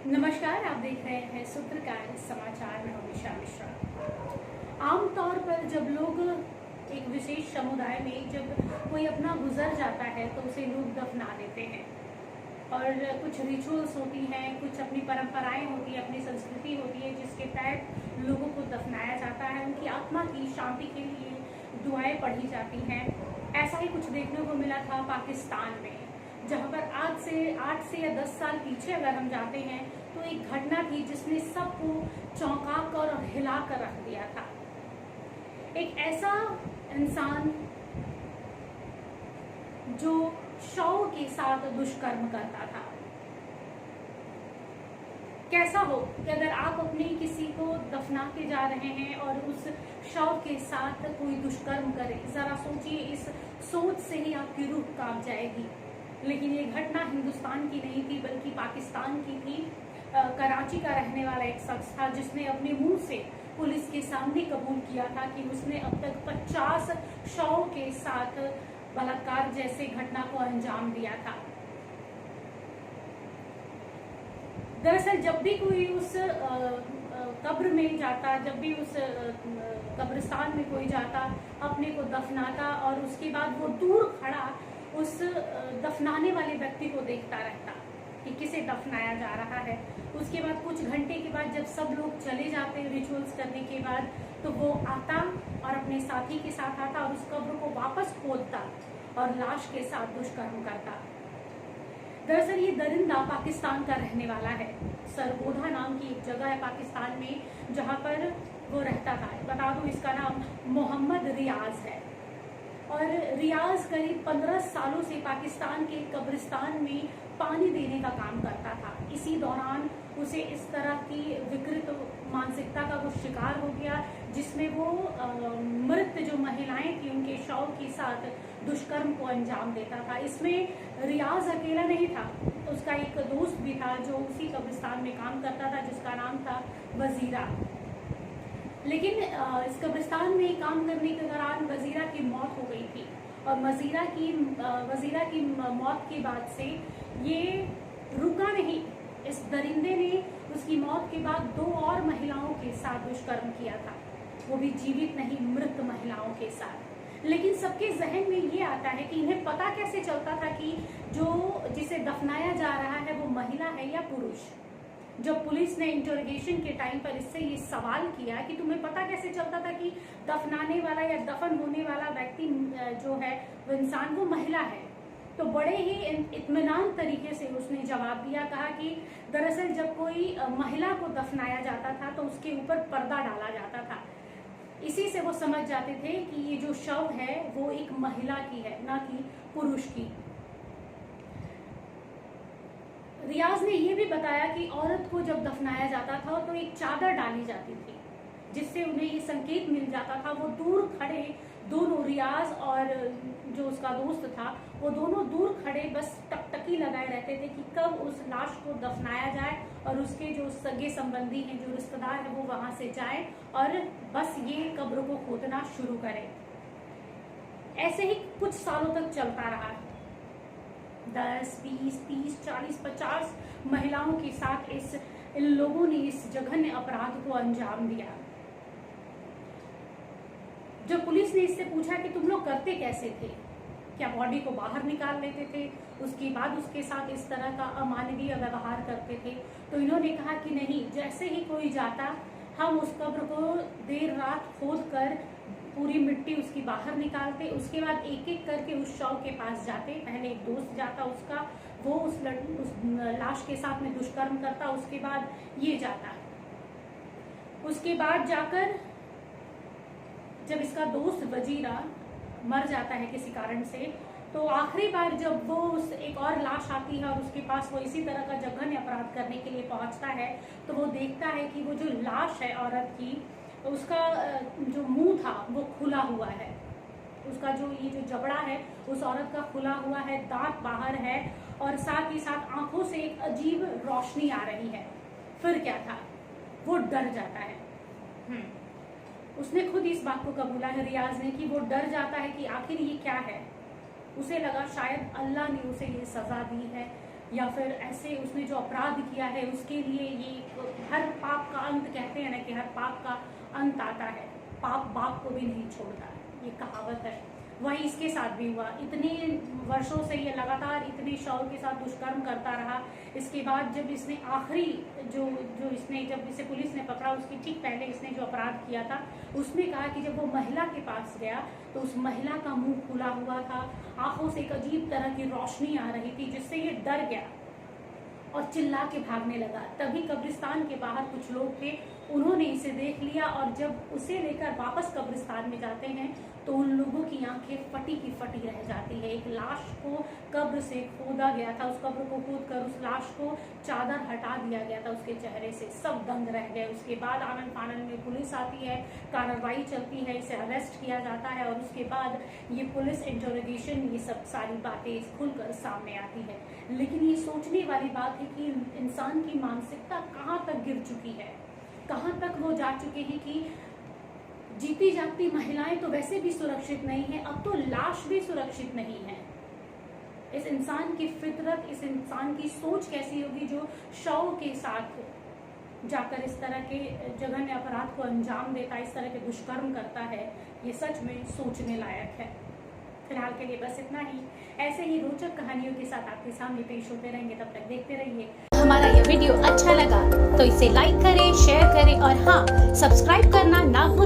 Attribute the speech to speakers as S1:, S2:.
S1: नमस्कार, आप देख रहे हैं सूत्रकार समाचार में हमेशा मिश्रा। आमतौर पर जब लोग एक विशेष समुदाय में जब कोई अपना गुजर जाता है तो उसे लोग दफना देते हैं और कुछ रिचुअल्स होती हैं, कुछ अपनी परंपराएं होती है, अपनी संस्कृति होती है जिसके तहत लोगों को दफनाया जाता है। उनकी आत्मा की शांति के लिए दुआएं पढ़ी जाती हैं। ऐसा ही कुछ देखने को मिला था पाकिस्तान में, जहाँ पर आज से 8 से या 10 साल पीछे अगर हम जाते हैं तो एक घटना थी जिसने सबको चौंका कर और हिला कर रख दिया था। एक ऐसा इंसान जो शव के साथ दुष्कर्म करता था। कैसा हो कि अगर आप अपने किसी को दफना के जा रहे हैं और उस शव के साथ कोई दुष्कर्म करे, जरा सोचिए, इस सोच से ही आपकी रूह कांप जाएगी। लेकिन ये घटना हिंदुस्तान की नहीं थी बल्कि पाकिस्तान की थी। कराची का रहने वाला एक शख्स था जिसने अपने मुंह से पुलिस के सामने कबूल किया था कि उसने अब तक 50 शव के साथ बलात्कार जैसे घटना को अंजाम दिया था। दरअसल जब भी कोई उस कब्र में जाता, जब भी उस कब्रिस्तान में कोई जाता, अपने को दफनाता और उसके बाद वो दूर खड़ा उस दफनाने वाले व्यक्ति को देखता रहता कि किसे दफनाया जा रहा है। उसके बाद कुछ घंटे के बाद जब सब लोग चले जाते रिचुअल्स करने के बाद, तो वो आता और अपने साथी के साथ आता और उस कब्र को वापस खोदता और लाश के साथ दुष्कर्म करता। दरअसल ये दरिंदा पाकिस्तान का रहने वाला है। सरगोधा नाम की एक जगह है पाकिस्तान में जहाँ पर वो रहता था। बता दूं, इसका नाम मोहम्मद रियाज है और रियाज करीब 15 सालों से पाकिस्तान के कब्रिस्तान में पानी देने का काम करता था। इसी दौरान उसे इस तरह की विकृत मानसिकता का वो शिकार हो गया जिसमें वो मृत जो महिलाएं थी उनके शव के साथ दुष्कर्म को अंजाम देता था। इसमें रियाज अकेला नहीं था, उसका एक दोस्त भी था जो उसी कब्रिस्तान में काम करता था जिसका नाम था वजीरा। लेकिन इस कब्रिस्तान में काम करने के दौरान वजीरा की मौत हो गई थी और वजीरा की मौत के बाद से ये रुका नहीं। इस दरिंदे ने उसकी मौत के बाद 2 और महिलाओं के साथ दुष्कर्म किया था, वो भी जीवित नहीं, मृत महिलाओं के साथ। लेकिन सबके जहन में ये आता है कि इन्हें पता कैसे चलता था कि जो जिसे दफनाया जा रहा है वो महिला है या पुरुष। जब पुलिस ने इंटरोगेशन के टाइम पर इससे ये सवाल किया कि तुम्हें पता कैसे चलता था कि दफनाने वाला या दफन होने वाला व्यक्ति जो है वो इंसान, वो महिला है, तो बड़े ही इत्मीनान तरीके से उसने जवाब दिया। कहा कि दरअसल जब कोई महिला को दफनाया जाता था तो उसके ऊपर पर्दा डाला जाता था। इसी से वो समझ जाते थे कि ये जो शव है वो एक महिला की है, ना कि पुरुष की। रियाज ने यह भी बताया कि औरत को जब दफनाया जाता था तो एक चादर डाली जाती थी जिससे उन्हें ये संकेत मिल जाता था। वो दूर खड़े दोनों, रियाज और जो उसका दोस्त था, वो दोनों दूर खड़े बस टकटकी लगाए रहते थे कि कब उस लाश को दफनाया जाए और उसके जो सगे संबंधी हैं, जो रिश्तेदार हैं, वो वहां से जाए और बस ये कब्र को खोदना शुरू करें। ऐसे ही कुछ सालों तक चलता रहा। 10, 20, 30, 40, 50 महिलाओं के साथ इन लोगों ने इस जघन्य अपराध को अंजाम दिया। जब पुलिस ने इससे पूछा कि तुम लोग करते कैसे थे, क्या बॉडी को बाहर निकाल लेते थे, उसके बाद उसके साथ इस तरह का अमानवीय व्यवहार करते थे, तो इन्होंने कहा कि नहीं, जैसे ही कोई जाता हम उस कब्र को देर रात खोद कर पूरी मिट्टी उसकी बाहर निकालते, उसके बाद एक एक करके उस शव के पास जाते। पहले एक दोस्त जाता उसका, वो उस लाश के साथ में दुष्कर्म करता, उसके बाद ये जाता। उसके बाद जाकर जब इसका दोस्त वजीरा मर जाता है किसी कारण से, तो आखिरी बार जब वो उस एक और लाश आती है और उसके पास वो इसी तरह का जघन्य अपराध करने के लिए पहुंचता है, तो वो देखता है कि वो जो लाश है औरत की, उसका जो मुंह था वो खुला हुआ है, उसका जो ये जो जबड़ा है उस औरत का खुला हुआ है, दांत बाहर है और साथ ही साथ आंखों से एक अजीब रोशनी आ रही है। फिर क्या था, वो डर जाता है। उसने खुद इस बात को कबूला है रियाज ने कि वो डर जाता है कि आखिर ये क्या है। उसे लगा शायद अल्लाह ने उसे ये सजा दी है, या फिर ऐसे उसने जो अपराध किया है उसके लिए ये हर पाप का अंत, कहते हैं ना कि हर पाप का अंत आता है, पाप बाप को भी नहीं छोड़ता, ये कहावत है। वही इसके साथ भी हुआ। इतने वर्षों से ये लगातार इतने शव के साथ दुष्कर्म करता रहा। इसके बाद जब इसने आखिरी इसने जब इसे पुलिस ने पकड़ा, उसके ठीक पहले इसने जो अपराध किया था, उसने कहा कि जब वो महिला के पास गया तो उस महिला का मुंह खुला हुआ था, आंखों से एक अजीब तरह की रोशनी आ रही थी, जिससे ये डर गया और चिल्ला के भागने लगा। तभी कब्रिस्तान के बाहर कुछ लोग थे, उन्होंने इसे देख लिया और जब उसे लेकर वापस कब्रिस्तान में जाते हैं तो उन लोगों की आंखें फटी की फटी रह जाती है। एक लाश को कब्र से खोदा गया था, उस कब्र को खोद कर उस लाश को चादर हटा दिया गया था उसके चेहरे से, सब दंग रह गए। उसके बाद आनन फानन में पुलिस आती है, कार्रवाई चलती है, इसे अरेस्ट किया जाता है और उसके बाद ये पुलिस इंटरोगेशन, ये सब सारी बातें खुलकर सामने आती है। लेकिन ये सोचने वाली बात है कि इंसान की मानसिकता कहाँ तक गिर चुकी है, कहाँ तक वो जा चुके हैं कि जीती जागती महिलाएं तो वैसे भी सुरक्षित नहीं है, अब तो लाश भी सुरक्षित नहीं है। इस इंसान की फितरत, इस इंसान की सोच कैसी होगी जो शव के साथ जाकर इस तरह के जघन्य अपराध को अंजाम देता है, इस तरह के दुष्कर्म करता है। ये सच में सोचने लायक है। फिलहाल के लिए बस इतना ही। ऐसे ही रोचक कहानियों के साथ आपके सामने पेश होते रहेंगे, तब तक देखते रहिए।
S2: हमारा यह वीडियो अच्छा लगा तो इसे लाइक करें, शेयर करें और हाँ, सब्सक्राइब करना ना भूलें।